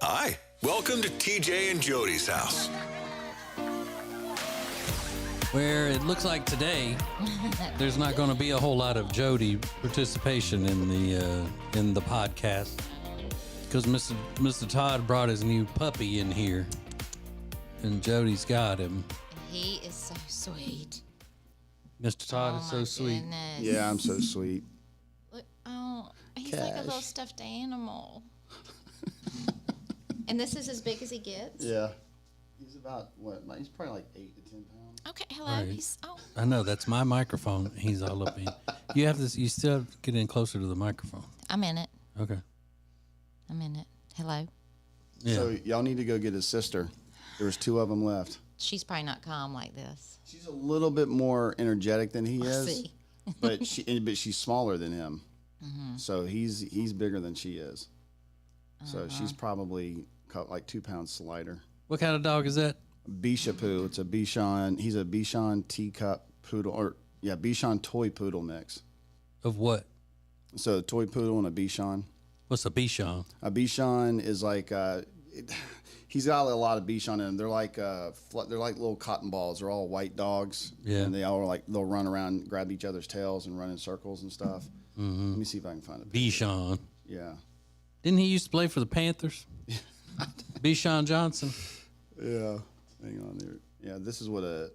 Hi, welcome to TJ and Jodi's house. Where it looks like today, there's not going to be a whole lot of Jodi participation in the podcast because Mr. Todd brought his new puppy in here, and Jodi's got him. He is so sweet. Mr. Todd is so sweet. Goodness. Yeah, I'm so sweet. Look, oh, he's like a Cash. little stuffed animal. And this is as big as he gets? Yeah. He's about, he's probably like 8 to 10 pounds. Okay, hello. Right. He's, oh, I know that's my microphone. He's all up in. You have this. You still have to get in closer to the microphone. I'm in it. Okay. I'm in it. Hello. Yeah. So y'all need to go get his sister. There was 2 of them left. She's probably not calm like this. She's a little bit more energetic than he I is, see. but she's smaller than him. So he's bigger than she is. So she's probably like 2 pounds lighter. What kind of dog is that? Bichapoo. It's a Bichon. He's a Bichon teacup poodle, Bichon toy poodle mix. Of what? So a toy poodle and a Bichon. What's a Bichon? A Bichon is like he's got a lot of Bichon in them. They're like little cotton balls. They're all white dogs. Yeah. And they'll run around, grab each other's tails, and run in circles and stuff. Mm-hmm. Let me see if I can find it. Bichon. Yeah. Didn't he used to play for the Panthers? Bichon Johnson. Yeah. Hang on there. Yeah. This is what a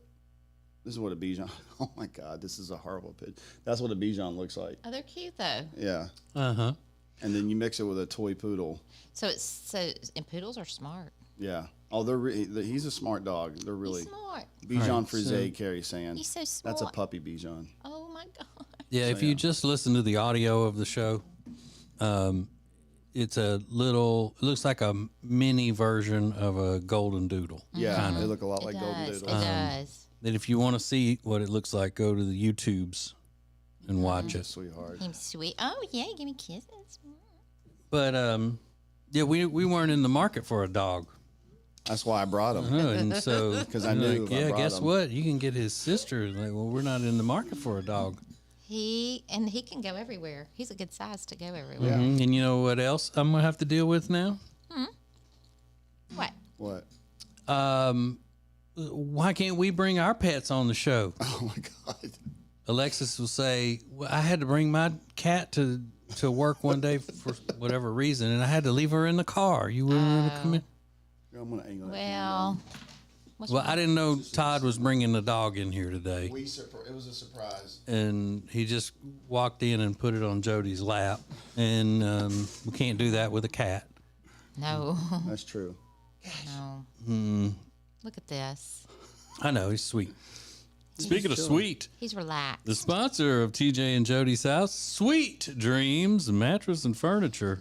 Bichon. Oh my God, this is a horrible pitch. That's what a Bichon looks like. Oh, they're cute though. Yeah. Uh-huh. And then you mix it with a toy poodle. And poodles are smart. Yeah. Oh, he's a smart dog. They're really He's smart. Bichon All right, Frise, so- Carrie saying. He's so smart. That's a puppy Bichon. Oh my God. Yeah, if you just listen to the audio of the show, it looks like a mini version of a golden doodle. Yeah, they look a lot like golden It doodles. does. That if you want to see what it looks like, go to the YouTubes and watch it. Sweetheart. He's sweet. Oh yeah, give me kisses. But yeah, we weren't in the market for a dog. That's why I brought him. And so 'Cause I knew if I yeah, brought guess him. what? You can get his sister. Like, well, we're not in the market for a dog. He can go everywhere. He's a good size to go everywhere. Mhm. And you know what else I'm gonna have to deal with now? What? What? Why can't we bring our pets on the show? Oh my God. Alexis will say, well, I had to bring my cat to work one day for whatever reason, and I had to leave her in the car. You wouldn't want to come in? I'm gonna angle that. Well, Well, I didn't know Todd was bringing the dog in here today, It was a surprise. and he just walked in and put it on Jodi's lap, and we can't do that with a cat. no, That's true. no. Look at this. I know, he's sweet. Speaking of sweet, He's relaxed. the sponsor of TJ and Jodi's house, Sweet Dreams Mattress and Furniture.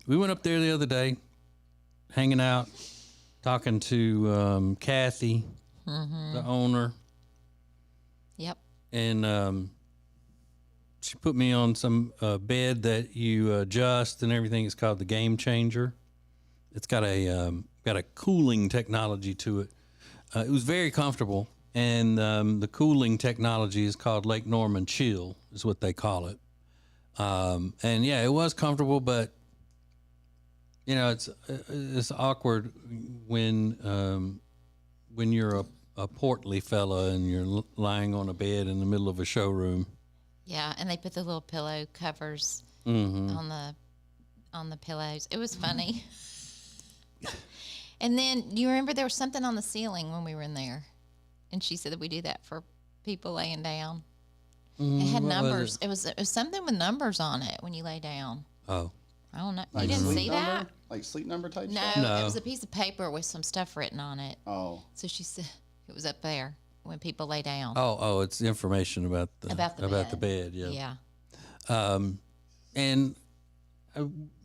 We went up there the other day, hanging out, talking to Kathy, the owner, Yep. and she put me on some bed that you adjust and everything. It's called the Game Changer. It's got a cooling technology to it. It was very comfortable. And the cooling technology is called Lake Norman Chill, is what they call it. And yeah, it was comfortable, but you know, it's awkward when you're a portly fella and you're lying on a bed in the middle of a showroom. Yeah, and they put the little pillow covers Mm-hmm. on the pillows. It was funny. And then you remember there was something on the ceiling when we were in there, and she said that we do that for people laying down. It had what was numbers. It was something with numbers on it when you lay down. Oh, I don't know. Like you didn't sleep see that? number? Like sleep number type No, stuff? No. it was a piece of paper with some stuff written on it. Oh. So she said it was up there when people lay down. oh, it's information about the bed. Yeah. Yeah. And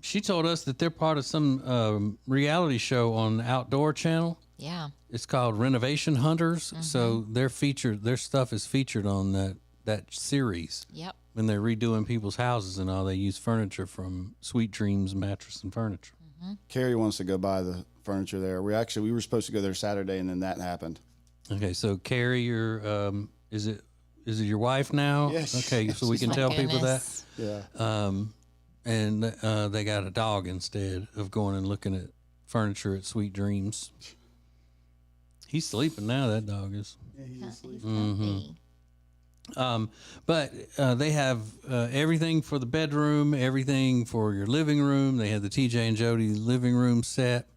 she told us that they're part of some reality show on the Outdoor Channel. Yeah. It's called Renovation Hunters. So their stuff is featured on that series. Yep. When they're redoing people's houses and all, they use furniture from Sweet Dreams Mattress and Furniture. Carrie wants to go buy the furniture there. We were supposed to go there Saturday, and then that happened. Okay, so Carrie, your is it your wife now? Yes. Okay, so we can My tell people that. goodness. Yeah. and they got a dog instead of going and looking at furniture at Sweet Dreams. He's sleeping now. That dog is. Yeah, he's asleep. Comfy. But they have everything for the bedroom, everything for your living room. They have the TJ and Jodi living room set.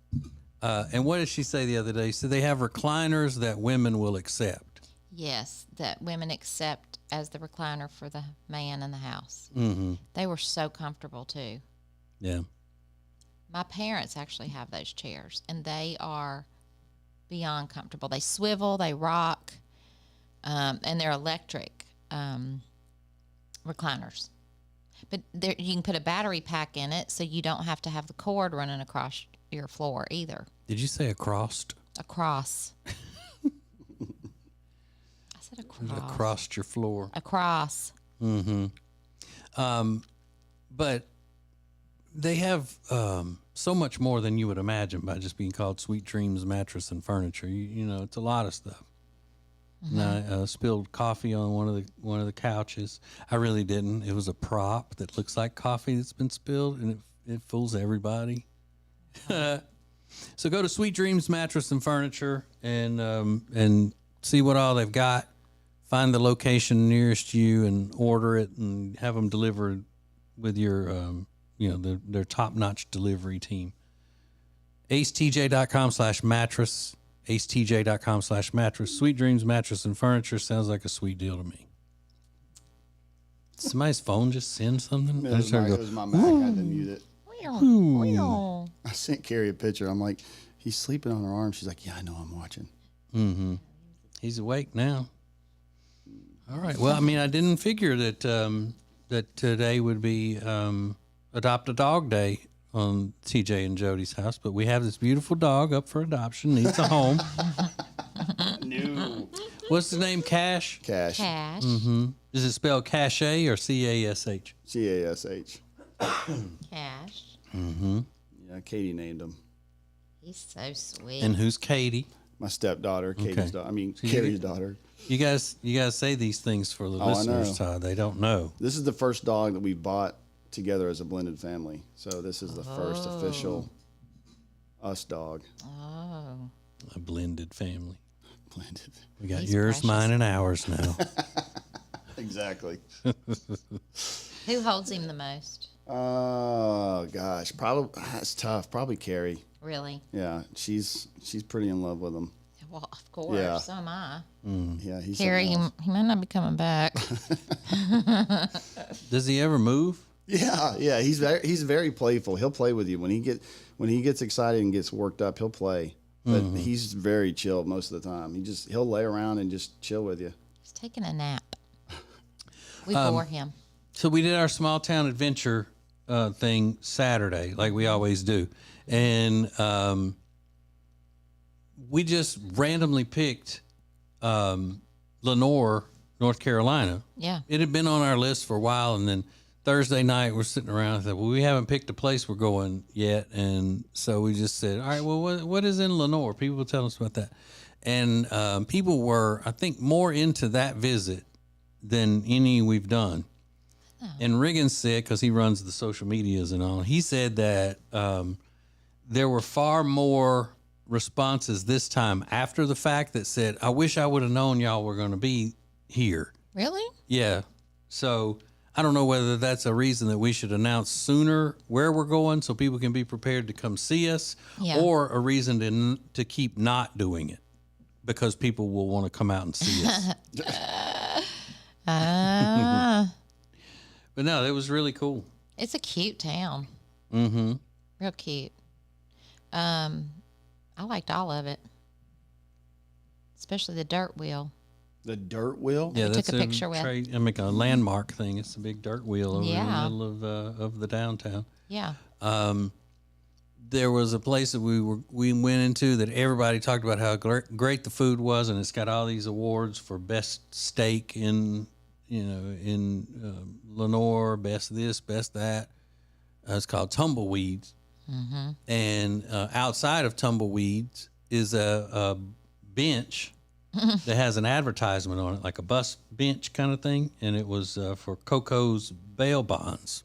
And what did she say the other day? So they have recliners that women will accept. Yes, that women accept as the recliner for the man in the house. Mm-hmm. They were so comfortable too. Yeah. My parents actually have those chairs, and they are beyond comfortable. They swivel, they rock, and they're electric recliners. But you can put a battery pack in it, so you don't have to have the cord running across your floor either. Did you say across? Across. I said across. Across your floor. Across. Mm-hmm. But they have so much more than you would imagine by just being called Sweet Dreams Mattress and Furniture. You know, it's a lot of stuff. Mm-hmm. And I spilled coffee on one of the couches. I really didn't. It was a prop that looks like coffee that's been spilled, and it fools everybody. So go to Sweet Dreams Mattress and Furniture and see what all they've got. Find the location nearest you and order it and have them delivered with your, their top-notch delivery team. acetj.com/mattress. acetj.com/mattress. Sweet Dreams Mattress and Furniture sounds like a sweet deal to me. Somebody's phone just send something? It was my Mac. I had to mute it. I sent Carrie a picture. I'm like, he's sleeping on her arm. She's like, yeah, I know, I'm watching. Mm-hmm. He's awake now. All right. Well, I mean, I didn't figure that that today would be Adopt a Dog Day on TJ and Jodi's house, but we have this beautiful dog up for adoption, needs a home. No. What's the name? Cash? Cash. Cash. Mm-hmm. Is it spelled Cache or Cash? Cash. Cash. Mm-hmm. Yeah, Katie named him. He's so sweet. And who's Katie? My stepdaughter, Katie's Okay. daughter. I mean, So Carrie's daughter. You guys say these things for the Oh, I listeners, know. Todd. They don't know. This is the first dog that we bought together as a blended family. So this is the first official us dog. Oh. A blended family. Blended. We got He's yours, precious. mine, and ours now. Exactly. Who holds him the most? Oh gosh, probably that's tough. Probably Carrie. Really? Yeah, she's pretty in love with him. Well, of course. Yeah. So am I. Yeah, he's Carrie, something else. he might not be coming back. Does he ever move? Yeah. He's very playful. He'll play with you when he gets excited and gets worked up. He'll play, but he's very chill most of the time. He'll lay around and just chill with you. He's taking a nap. We bore him. So we did our small town adventure thing Saturday, like we always do, and we just randomly picked Lenoir, North Carolina. Yeah. It had been on our list for a while, and then Thursday night we're sitting around and said, well, we haven't picked a place we're going yet, and so we just said, all right, well, what is in Lenoir? People tell us about that, and people were, I think, more into that visit than any we've done. Oh. And Riggins said, because he runs the social medias and all, he said that there were far more responses this time after the fact that said, I wish I would have known y'all were going to be here. Really? Yeah. So I don't know whether that's a reason that we should announce sooner where we're going so people can be prepared to come see us, or a reason to keep not doing it because people will want to come out and see us. But no, it was really cool. It's a cute town. Mm-hmm. Real cute. I liked all of it, especially the dirt wheel. The dirt wheel. Yeah, that's took a picture with. a landmark thing. It's a big dirt wheel over in the Yeah. middle of the downtown. Yeah. There was a place that we went into that everybody talked about how great the food was, and it's got all these awards for best steak in Lenoir, best this, best that. It's called Tumbleweeds. Mm-hmm. And outside of Tumbleweeds is a bench that has an advertisement on it, like a bus bench kind of thing, and it was for Coco's bail bonds.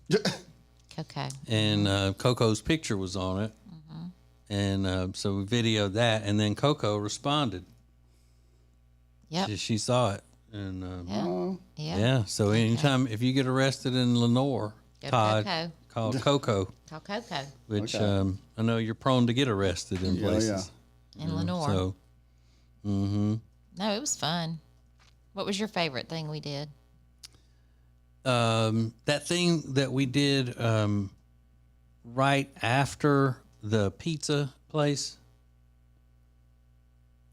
Coco. and Coco's picture was on it. And so we videoed that, and then Coco responded. Yep. She saw it. And Yeah. so anytime, if you get arrested in Lenoir, Go to Todd, Coco. call Coco, Call Coco which Okay. I know you're prone to get arrested in places. in Lenoir. So, No, it was fun. What was your favorite thing we did? that thing that we did right after the pizza place,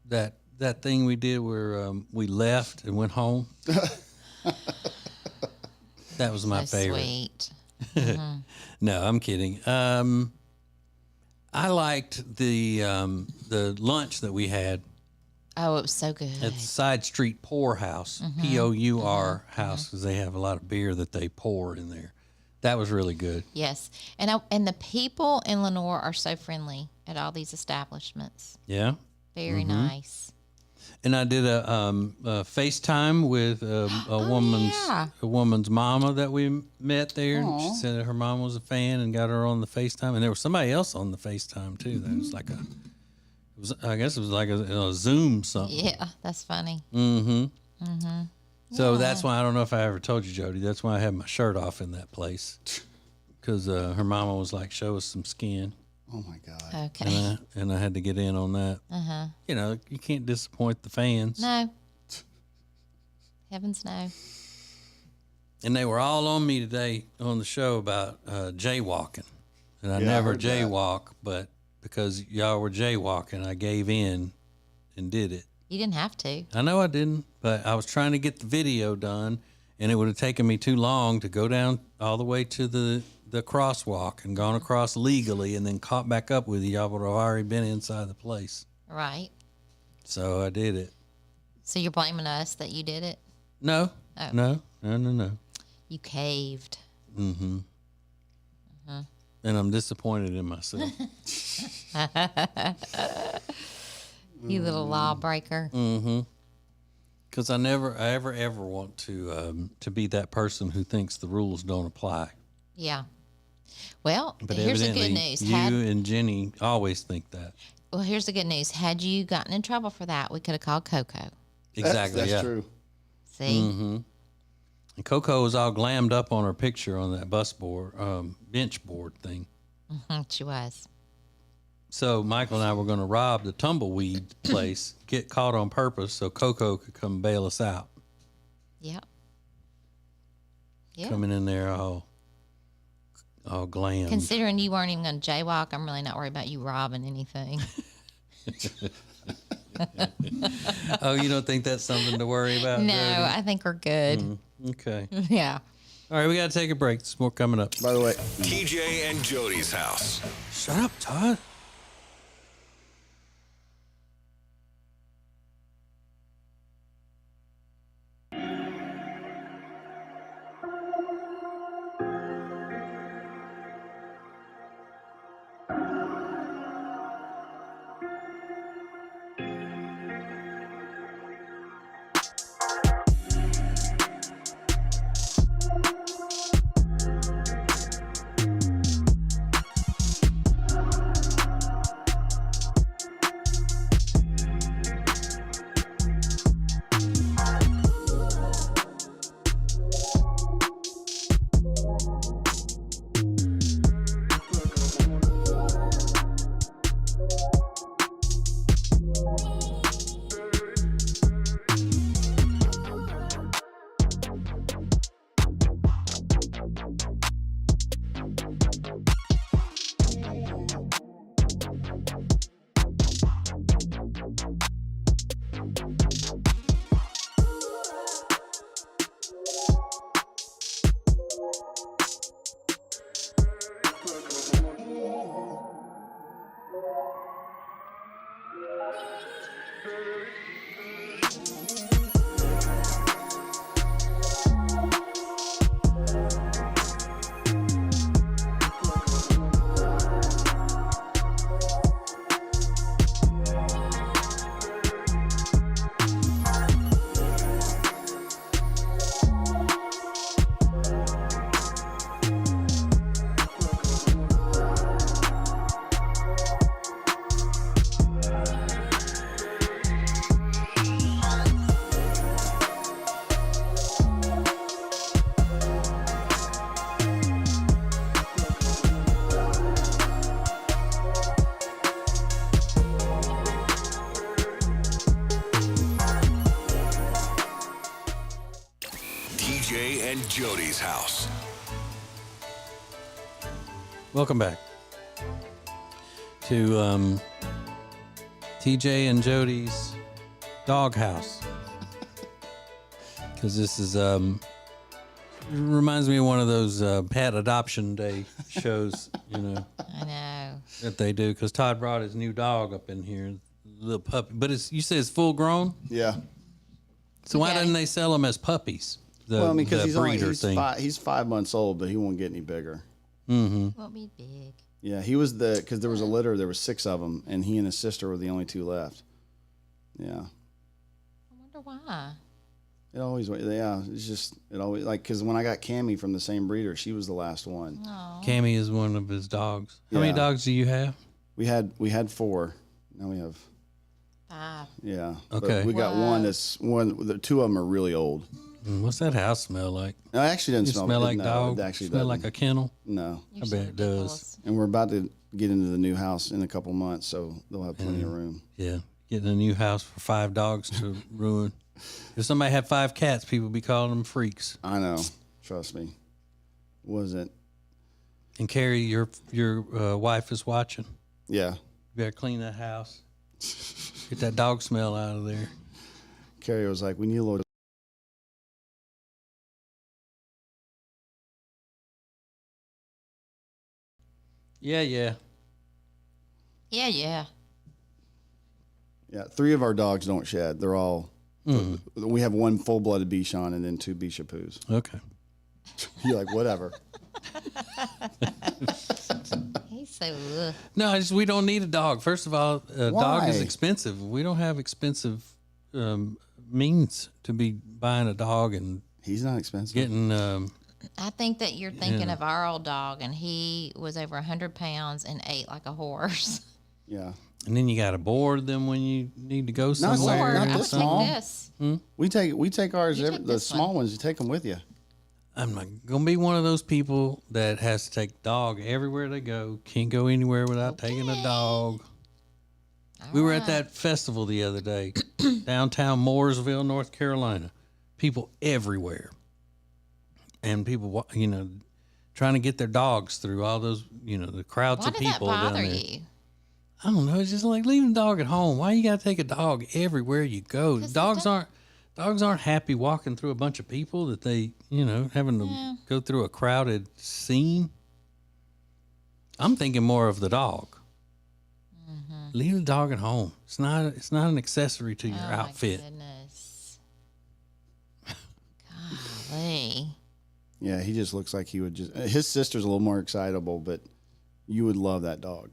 that thing we did where we left and went home. That was my So favorite. sweet. No, I'm kidding. I liked the lunch that we had Oh, it was so good. at the Side Street Pour House, Pour house, because they have a lot of beer that they pour in there. That was really good. Yes, and the people in Lenoir are so friendly at all these establishments. Yeah. Very nice. And I did a FaceTime with yeah. a woman's mama that we met there. She said that her mom was a fan and got her on the FaceTime, and there was somebody else on the FaceTime too. That was like I guess it was like a Zoom something. Yeah, that's funny. So that's why I don't know if I ever told you, Jody. That's why I had my shirt off in that place, because her mama was like, "Show us some skin." Oh my God. Okay. And I had to get in on that. You know, you can't disappoint the fans. No. Heavens no. And they were all on me today on the show about jaywalking. And I Yeah, I never heard that. jaywalk, but because y'all were jaywalking, I gave in and did it. You didn't have to. I know I didn't, but I was trying to get the video done, and it would have taken me too long to go down all the way to the crosswalk and gone across legally and then caught back up with you. Y'all would have already been inside the place. Right. So I did it. So you're blaming us that you did it? No, Oh. no. You caved. And I'm disappointed in myself. You little lawbreaker. Because I never, ever want to be that person who thinks the rules don't apply. Yeah. Well, But here's the evidently, good news. you and Jenny always think that. Well, here's the good news. Had you gotten in trouble for that, we could have called Coco. Exactly. That's yeah. true. See? And Coco was all glammed up on her picture on that bench board thing. She was. So Michael and I were going to rob the tumbleweed place, get caught on purpose, so Coco could come bail us out. Yep. Yeah. Coming in there all glammed. Considering you weren't even going to jaywalk, I'm really not worried about you robbing anything. Oh, you don't think that's something to worry about? No, Jody? I think we're good. Okay. Yeah. All right, we got to take a break. There's more coming up. By the way, TJ and Jody's house. Shut up, Todd. Jody's house. Welcome back to TJ and Jody's doghouse. Because this is reminds me of one of those pet adoption day shows, you know. I know. That they do. Because Todd brought his new dog up in here, little puppy. But you said it's full grown. Yeah. So why didn't they sell them as puppies? Because the he's 5 months old, but he won't get any bigger. Mm-hmm. Won't be big. Yeah, he was because there was a litter. There were 6 of them, and he and his sister were the only 2 left. Yeah. I wonder why. It always, like, because when I got Cammy from the same breeder, she was the last one. Oh. Cammy is one of his dogs. How many dogs do you have? We had 4. Now we have 5. Yeah. Okay. But we got one that's the 2 of them are really old. What's that house smell like? No, it actually doesn't Smell like no, dog? It actually Smell doesn't. like a kennel? No. You're I bet it does. And we're about to get into the new house in a couple months, so they'll have plenty of room. Yeah. Getting a new house for 5 dogs to ruin. If somebody had 5 cats, people would be calling them freaks. I know. Trust me. Wasn't. And Carrie, your wife is watching. Yeah. You better clean that house. Get that dog smell out of there. Carrie was like, we need a little. Yeah. Yeah. Yeah. 3 of our dogs don't shed. They're all. We have 1 full-blooded Bichon and then 2 Bichapus. Okay. You're like, whatever. He's so. No, we don't need a dog. First of all, a dog is Why? expensive. We don't have expensive means to be buying a dog and He's not expensive. getting. I think that you're thinking of our old dog, and he was over 100 pounds and ate like a horse. Yeah. And then you got to board them when you need to go somewhere. Or not I this would small. take this. We take ours. You take The this small one. ones, you take them with you. I'm not gonna be one of those people that has to take dog everywhere they go. Can't go anywhere without taking a dog. We were at that festival the other day, downtown Mooresville, North Carolina. People everywhere, and people, trying to get their dogs through all those, the crowds Why of did that people down bother there. you? I don't know. It's just like leaving the dog at home. Why you gotta take a dog everywhere you go? 'Cause Dogs aren't happy walking through a bunch of people that they, having to go through a crowded scene. I'm thinking more of the dog. Leave the dog at home. It's not an accessory to your outfit. My goodness. Golly. Yeah, he just looks like he would just. His sister's a little more excitable, but you would love that dog.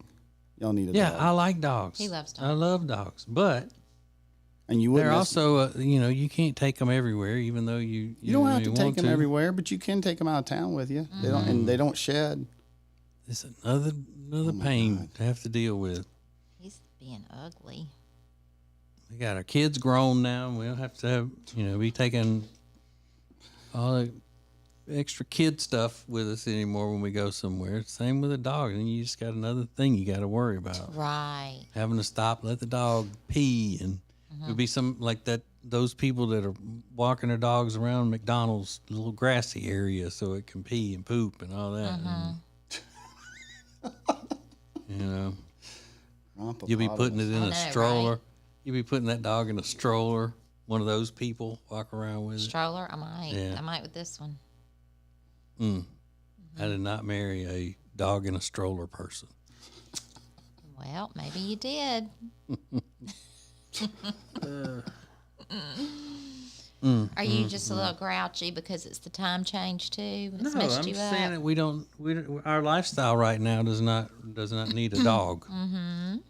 Y'all need a Yeah, dog. I like dogs. He loves dogs. I love dogs, but And you wouldn't they're miss- also, you can't take them everywhere, even though you You don't have to want take them everywhere, but you can take them out of town with you. They don't, and they don't shed. It's another pain to have to deal with. He's being ugly. We got our kids grown now, and we don't have to have, be taking all the extra kid stuff with us anymore when we go somewhere. Same with a dog. And you just got another thing you got to worry about. Right. Having to stop, let the dog pee, and it would be some like that. Those people that are walking their dogs around McDonald's little grassy area so it can pee and poop and all that. And, you'll be putting it in I a know, stroller. right? You'll be putting that dog in a stroller. One of those people walk around with it. Stroller? I might. Yeah. I might with this one. I did not marry a dog in a stroller person. Well, maybe you did. Are you just a little grouchy because it's the time change too? It's messed you up. saying that we don't. Our lifestyle right now does not need a dog. And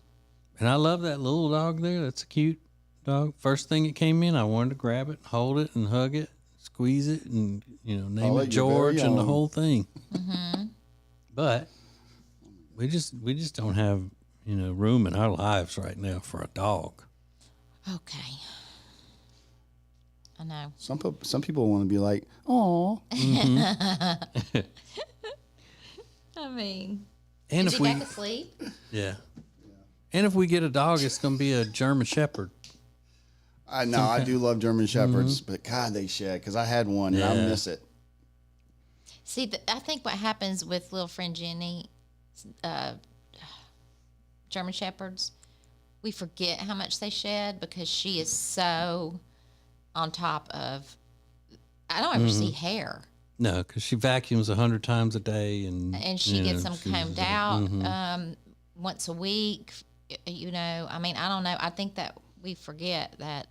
I love that little dog there. That's a cute dog. First thing it came in, I wanted to grab it, hold it, and hug it, squeeze it, and name Call it it your George very and the own. whole thing. But we just don't have room in our lives right now for a dog. Okay. I know. Some people want to be like, oh, I mean, And did if you we go to sleep? yeah, and if we get a dog, it's gonna be a German Shepherd. I know I do love German Shepherds, but God, they shed because I had one and I Yeah. miss it. See, I think what happens with little friend Jenny, German Shepherds, we forget how much they shed because she is so on top of. I don't ever see hair. No, because she vacuums 100 times a day, And she gets them combed out once a week. You know, I mean, I don't know. I think that we forget that.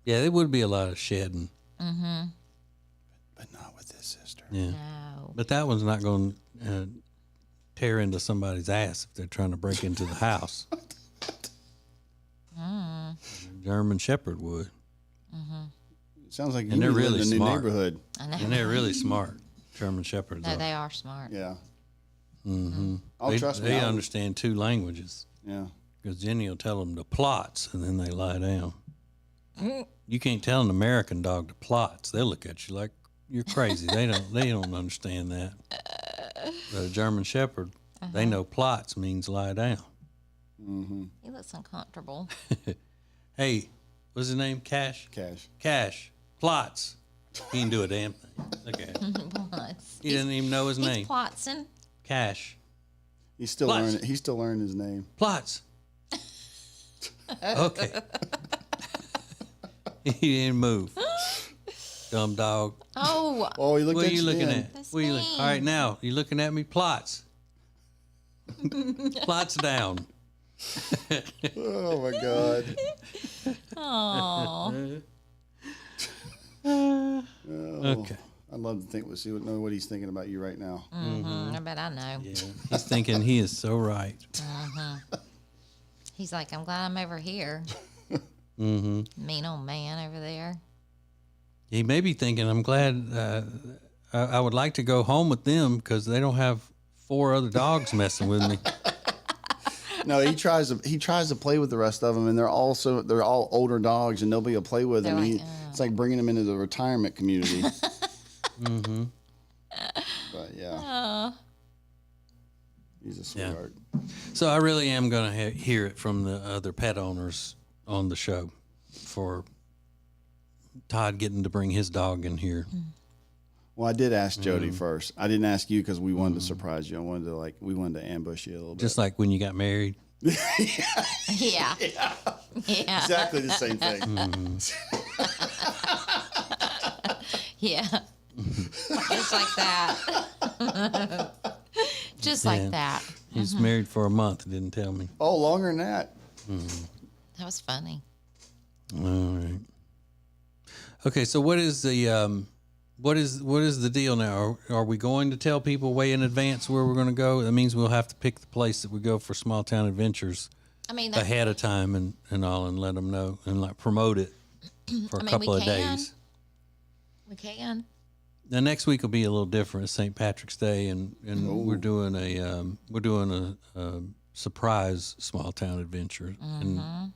Yeah, there would be a lot of shedding. But not with this sister. Yeah, No. but that one's not going to tear into somebody's ass if they're trying to break into the house. German Shepherd would. Sounds like you And they're live really in a new smart. neighborhood. I know. And they're really smart, German Shepherds. No, are. they are smart. Yeah. They, Trust me. they understand 2 languages. Yeah. Because Jenny will tell them to plots, and then they lie down. You can't tell an American dog to plots. They'll look at you like you're crazy. They don't understand that. But a German Shepherd, they know plots means lie down. He looks uncomfortable. Hey, what's his name? Cash? Cash. Cash. Plots. He didn't do a damn thing. Look at him. He doesn't even know his He's name. Plotson. Cash. He's still Plus. learning. He's still learning his name. Plots. Okay. He didn't move. Dumb dog. Oh, Oh, he looked What are at you looking then. at? That's What are you me. All right, now you looking at me? Plots. Plots down. Oh my God. oh. Okay. I'd love to know what he's thinking about you right now. I bet I know. Yeah. He's thinking he is so right. He's like, I'm glad I'm over here. Mean old man over there. He may be thinking, I'm glad I would like to go home with them because they don't have 4 other dogs messing with me. No, he tries to play with the rest of them, and they're all older dogs, and nobody will play with They're them. like, It's like bringing them into the retirement community. But yeah, he's a sweetheart. So I really am going to hear it from the other pet owners on the show for Todd getting to bring his dog in here. Well, I did ask Jodi first. I didn't ask you because we wanted to surprise you. We wanted to ambush you a little bit. Just like when you got married. Yeah. Yeah. Exactly the same thing. Yeah. Just like that. Just like that. He was married for a month, didn't tell me. Oh, longer than that. That was funny. All right. Okay, so what is the what is the deal now? Are we going to tell people way in advance where we're going to go? That means we'll have to pick the place that we go for Small Town Adventures I mean, ahead of time and all, and let them know and like promote it for a couple of days. We can. Now next week will be a little different. It's St. Patrick's Day, and we're doing a surprise Small Town Adventure, and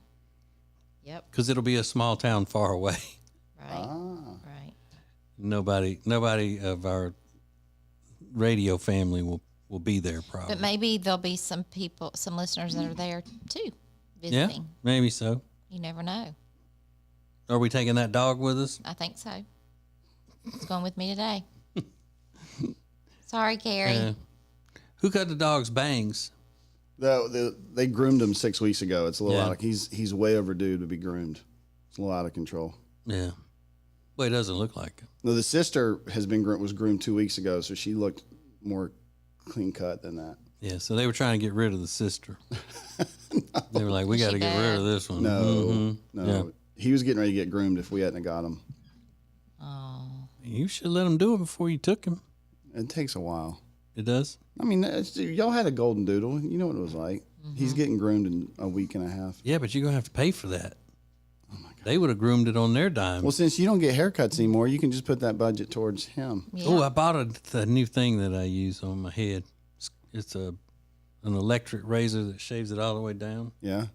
Yep. because it'll be a small town far away. Right. Right. Nobody of our radio family will be there probably. But maybe there'll be some people, some listeners that are there too, Yeah, visiting. maybe so. You never know. Are we taking that dog with us? I think so. It's going with me today. Sorry, Gary. Who cut the dog's bangs? They groomed him 6 weeks ago. It's a little Yeah. out of, he's way overdue to be groomed. It's a little out of control. Yeah. Well, it doesn't look like it. No, the sister was groomed 2 weeks ago, so she looked more clean cut than that. Yeah, so they were trying to get rid of the sister. They were like, we got to get rid of this one. No, no. Yeah. He was getting ready to get groomed if we hadn't got him. Oh. You should let him do it before you took him. It takes a while. It does? I mean, y'all had a golden doodle. You know what it was like. He's getting groomed in a week and a half. Yeah, but you're going to have to pay for that. Oh, my God. They would have groomed it on their dime. Well, since you don't get haircuts anymore, you can just put that budget towards him. Yeah. Oh, I bought a new thing that I use on my head. It's an electric razor that shaves it all the way down. Yeah.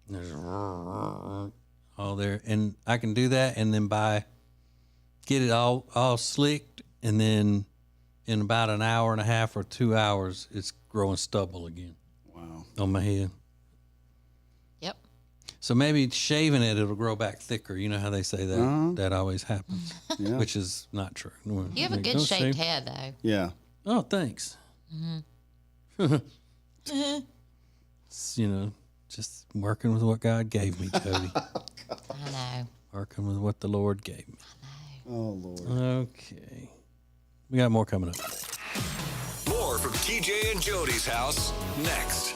And there's all there, and I can do that, and then get it all slicked, and then in about an hour and a half or 2 hours, it's growing stubble again. Wow. On my head. Yep. So maybe shaving it, it'll grow back thicker. You know how they say that that always happens, which is not true. You have a good shaped head, though. Yeah. Oh, thanks. It's, just working with what God gave me, Jodi. I know. Working with what the Lord gave me. Oh, Lord. Okay. We got more coming up. More from TJ and Jodi's house next.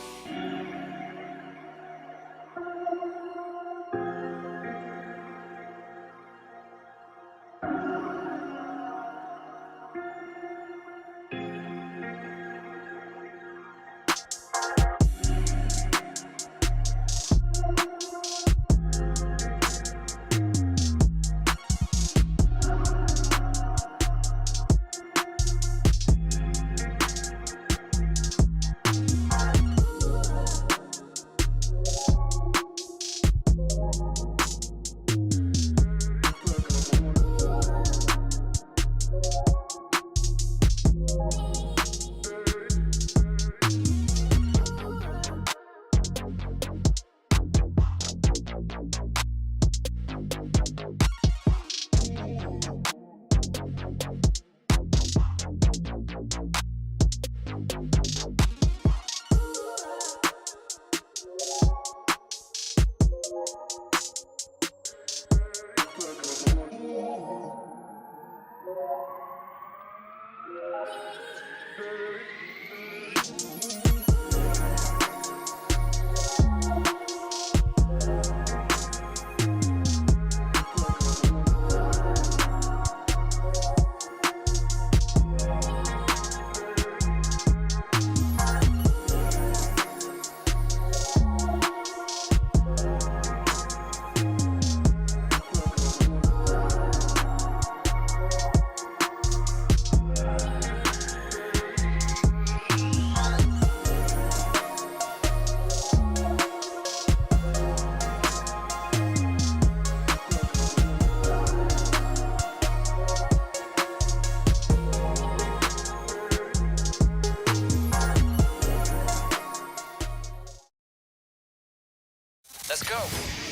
Let's go.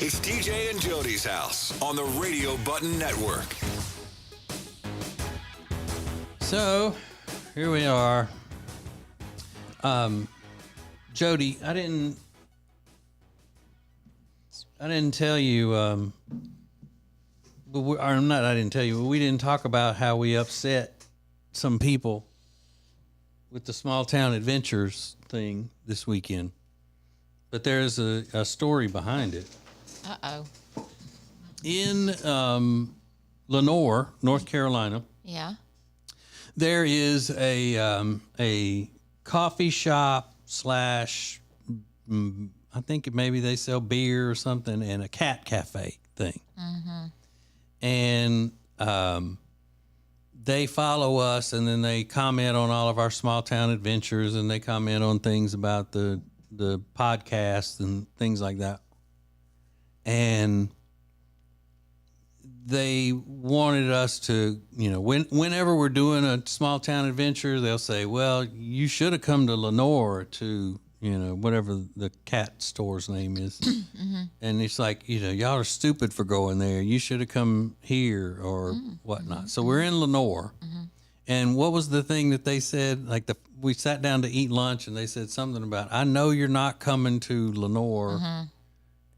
It's TJ and Jodi's house on the Radio Button Network. So, here we are. Jodi, I didn't tell you, I didn't tell you, but we didn't talk about how we upset some people with the small town adventures thing this weekend. But there's a story behind it. Uh-oh. In Lenoir, North Carolina, Yeah. there is a coffee shop slash, I think maybe they sell beer or something, and a cat cafe thing. Mm-hmm. And they follow us, and then they comment on all of our small town adventures, and they comment on things about the podcast and things like that. And they wanted us to, whenever we're doing a small town adventure, they'll say, well, you should have come to Lenoir to, whatever the cat store's name is. Mm-hmm. And it's like, y'all are stupid for going there. You should have come here or whatnot. Mm-hmm. So we're in Lenoir. Mm-hmm. And what was the thing that they said? We sat down to eat lunch, and they said something about, I know you're not coming to Lenoir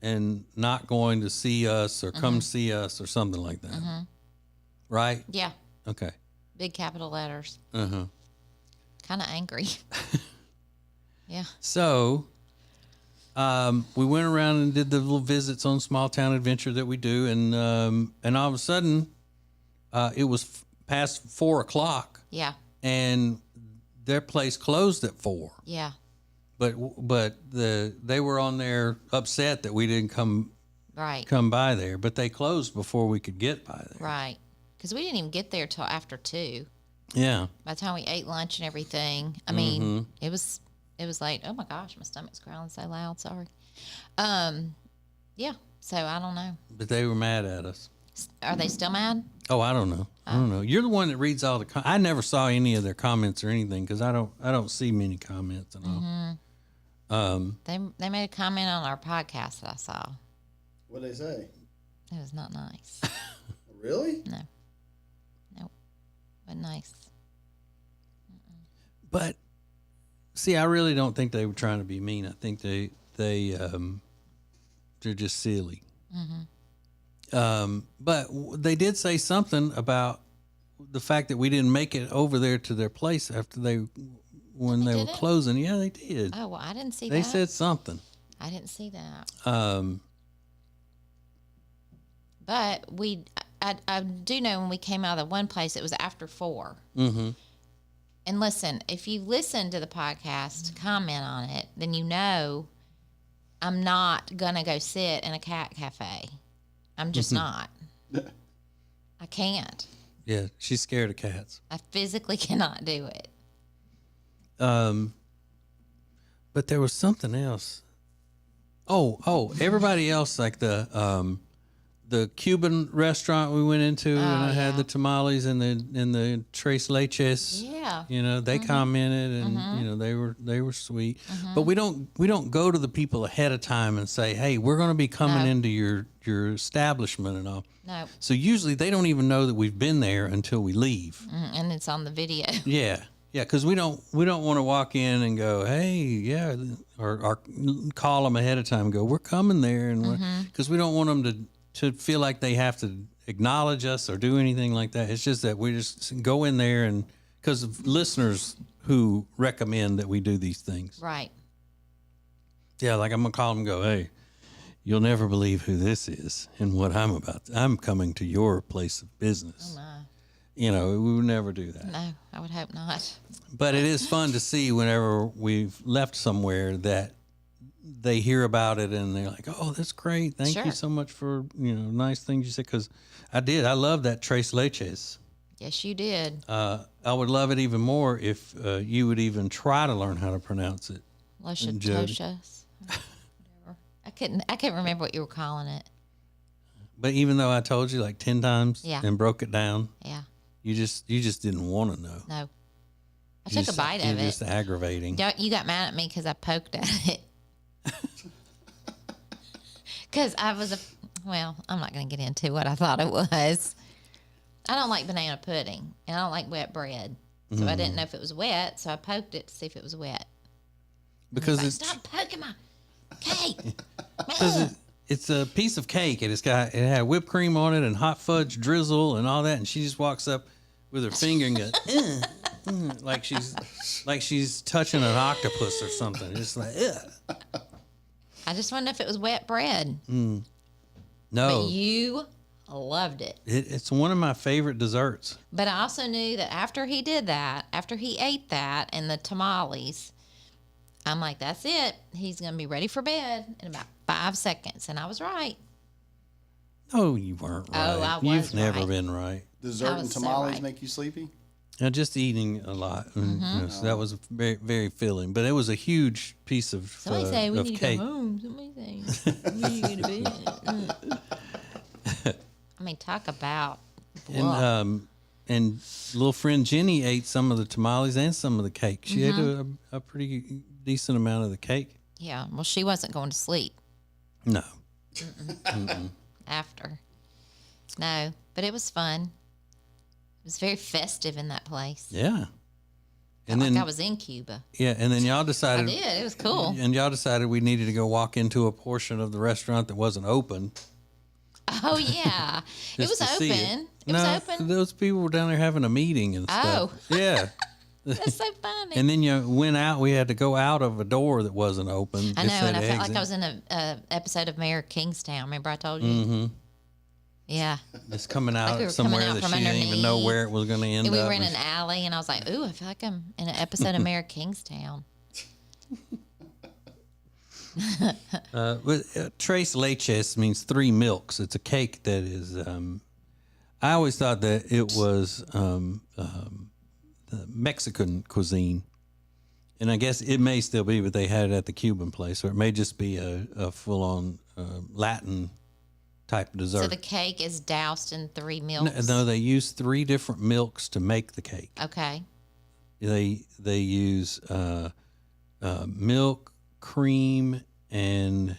and not going to see us or come see us or something like that. Mm-hmm. Right? Yeah. Okay. Big capital letters. Uh-huh. Kind of angry. Yeah. So we went around and did the little visits on small town adventure that we do, and all of a sudden it was past 4:00. Yeah. And their place closed at 4. Yeah. But they were on there upset that we didn't come by there, but they closed before we could get by there. Right. Because we didn't even get there till after 2. Yeah. By the time we ate lunch and everything, I mean, it was late. Oh my gosh, my stomach's growling so loud. Sorry. Yeah. So I don't know. But they were mad at us. Are they still mad? Oh, I don't know. I don't know. You're the one that reads all the. I never saw any of their comments or anything because I don't see many comments and all. They made a comment on our podcast that I saw. What'd they say? It was not nice. Really? No. Nope. But nice. But see, I really don't think they were trying to be mean. I think they're just silly. But they did say something about the fact that we didn't make it over there to their place after when they were closing. Yeah, they did. Oh, well, I didn't see that. They said something. I didn't see that. But I do know when we came out of the one place, it was after 4. Mm-hmm. And listen, if you listen to the podcast, comment on it, then you know I'm not going to go sit in a cat cafe. I'm just not. I can't. Yeah, she's scared of cats. I physically cannot do it. But there was something else. Oh, everybody else, like the Cuban restaurant we went into, and I had the tamales and the tres leches. Yeah. You know, they commented, and you know, they were sweet. But we don't go to the people ahead of time and say, hey, we're going to be coming into your establishment and all. No. So usually they don't even know that we've been there until we leave. And it's on the video. Yeah. Yeah, because we don't want to walk in and go, hey, yeah, or call them ahead of time and go, we're coming there, and because we don't want them to feel like they have to acknowledge us or do anything like that. It's just that we just go in there, and because of listeners who recommend that we do these things. Right. Yeah, like I'm gonna call them and go, hey, you'll never believe who this is and what I'm about. I'm coming to your place of business. Oh, my. You know, we would never do that. No, I would hope not. But it is fun to see whenever we've left somewhere that they hear about it and they're like, oh, that's great. Thank you so much for, nice things you said. Because I did. I love that tres leches. Yes, you did. I would love it even more if you would even try to learn how to pronounce it. Toshas. Whatever. I couldn't remember what you were calling it. But even though I told you like 10 times and broke it down. Yeah. You just didn't want to know. No. I took a bite of it. Just aggravating. You got mad at me because I poked at it. Because I'm not going to get into what I thought it was. I don't like banana pudding, and I don't like wet bread. So I didn't know if it was wet, so I poked it to see if it was wet. Because stop poking my cake. Because it's a piece of cake, and it had whipped cream on it and hot fudge drizzle and all that, and she just walks up with her finger and goes, like she's touching an octopus or something. It's like, ugh. I just wondered if it was wet bread. No. But you loved it. It's one of my favorite desserts. But I also knew that after he did that, after he ate that and the tamales, I'm like, that's it. He's going to be ready for bed in about 5 seconds. And I was right. No, you weren't right. Oh, I was You've never right. been right. Dessert and tamales make you sleepy? Just eating a lot. So that was very, very filling. But it was a huge piece of Somebody say we need cake. to go home. Somebody say we need to go to bed. I mean, talk about and little friend Jenny ate some of the tamales and some of the cake. She ate a pretty decent amount of the cake. Yeah. Well, she wasn't going to sleep. No. After. No, but it was fun. It was very festive in that place. Yeah. And then I was in Cuba. Yeah, and then y'all decided. I did. It was cool. And y'all decided we needed to go walk into a portion of the restaurant that wasn't open. Oh yeah, it was open. It was open. Those people were down there having a meeting and stuff. Oh. Yeah. That's so funny. And then you went out. We had to go out of a door that wasn't open. I know, and I felt like I was in a episode of Mayor of Kingstown. Remember I told you? Mm-hmm. Yeah. It's coming out like we were somewhere coming out that from she didn't even know where it was going to end and we up. were in an alley, and I was like, ooh, I feel like I'm in an episode of Mayor of Kingstown. Tres leches means 3 milks. It's a cake that is. I always thought that it was the Mexican cuisine, and I guess it may still be, but they had it at the Cuban place, or it may just be a full-on Latin type dessert. So the cake is doused in 3 milks. No, they use 3 different milks to make the cake. Okay. They use milk, cream, and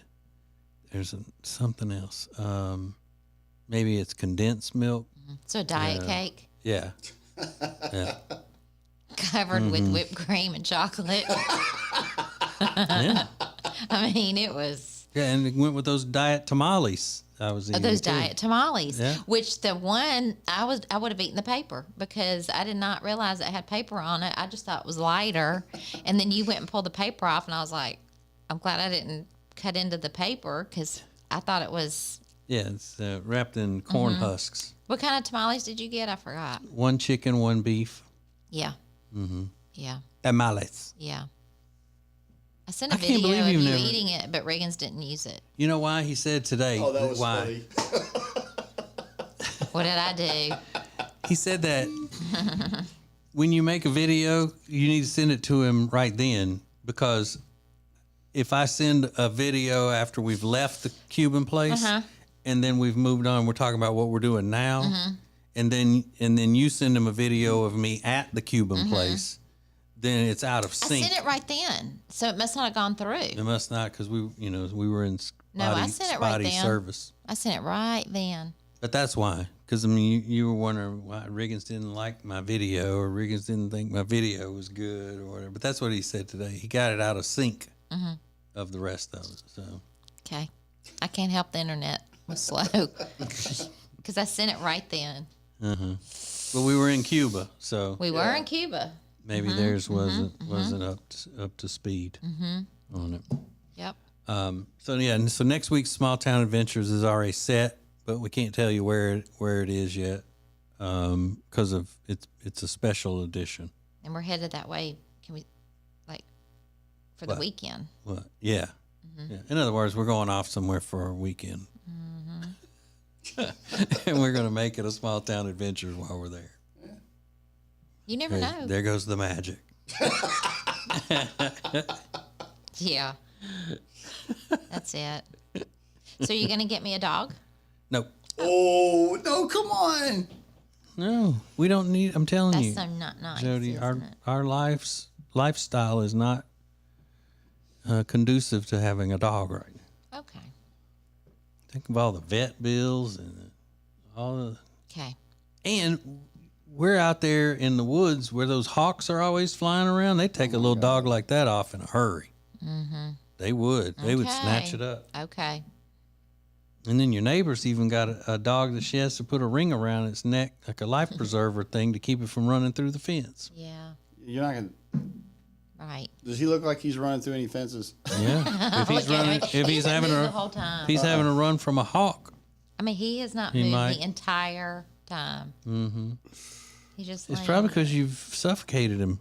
There's something else. Maybe it's condensed milk. So a diet cake Yeah. Yeah. covered with whipped cream and chocolate. Yeah. I mean, it was Yeah, and it went with those diet tamales. I was eating those too. diet tamales, Yeah. which the one I would have eaten the paper because I did not realize it had paper on it. I just thought it was lighter. And then you went and pulled the paper off, and I was like, I'm glad I didn't cut into the paper because I thought it was. Yeah, it's wrapped in corn husks. What kind of tamales did you get? I forgot. 1 chicken, 1 beef. Yeah. Yeah. Tamales. Yeah. I sent a I can't video believe of you've you never- eating it, but Reagan's didn't use it. You know why? He said today. Oh, that was why. funny. What did I do? He said that when you make a video, you need to send it to him right then, because if I send a video after we've left the Cuban place and then we've moved on, we're talking about what we're doing now, and then you send him a video of me at the Cuban place, then it's out of I sync. sent it right then, so it must not have gone through. It must not, because we were in I sent it right spotty then. service. I sent it right then. But that's why, because I mean, you were wondering why Riggins didn't like my video, or Riggins didn't think my video was good, or whatever. But that's what he said today. He got it out of sync of the rest of it. So Okay. I can't help the internet was slow because I sent it right then. but we were in Cuba, so We were in Cuba. maybe theirs wasn't up to speed on it. Yep. So next week's Small Town Adventures is already set, but we can't tell you where it is yet because of it's a special edition. And we're headed that way. Can we, for the What? weekend? What? Yeah. Yeah. In other words, we're going off somewhere for a weekend. And we're going to make it a small town adventure while we're there. You never know. There goes the magic. Yeah. That's it. So you're going to get me a dog? Nope. Oh, no, come on. No, we don't need. I'm telling That's you, so not nice. Jody, isn't it? our lifestyle is not conducive to having a dog right now. Okay. Think of all the vet bills and all the. Okay. And we're out there in the woods where those hawks are always flying around. They take a little dog like that off in a hurry. Mm-hmm. They would. They would snatch it up. Okay. And then your neighbor's even got a dog that she has to put a ring around its neck, like a life preserver thing, to keep it from running through the fence. Yeah. You're not going to. Right. Does he look like he's running through any fences? Yeah. If he's Look at running, him. if he's been having moving a, the whole time. if he's having a run from a hawk. I mean, he has not He moved might. the entire time. Mm-hmm. He just. It's laying probably there. because you've suffocated him.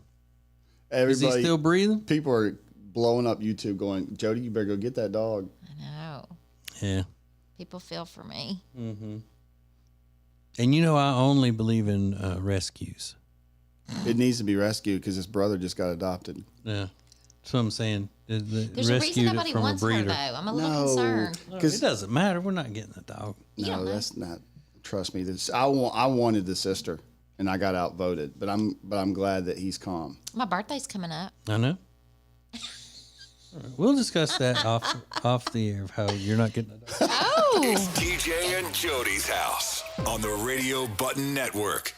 Everybody, Is he still breathing? people are blowing up YouTube going, Jody, you better go get that dog. I know. Yeah. People feel for me. And you know, I only believe in rescues. It needs to be rescued because his brother just got adopted. Yeah. So I'm saying, There's a reason rescued it nobody from a wants her, breeder. though. I'm a little No. concerned. It doesn't matter. We're not getting a dog. You don't No, know. that's not. Trust me. This I wanted the sister, and I got outvoted. But I'm glad that he's calm. My birthday's coming up. I know. All right, we'll discuss that off the air of how you're not getting a dog. Oh. TJ and Jody's house on the Radio Button Network.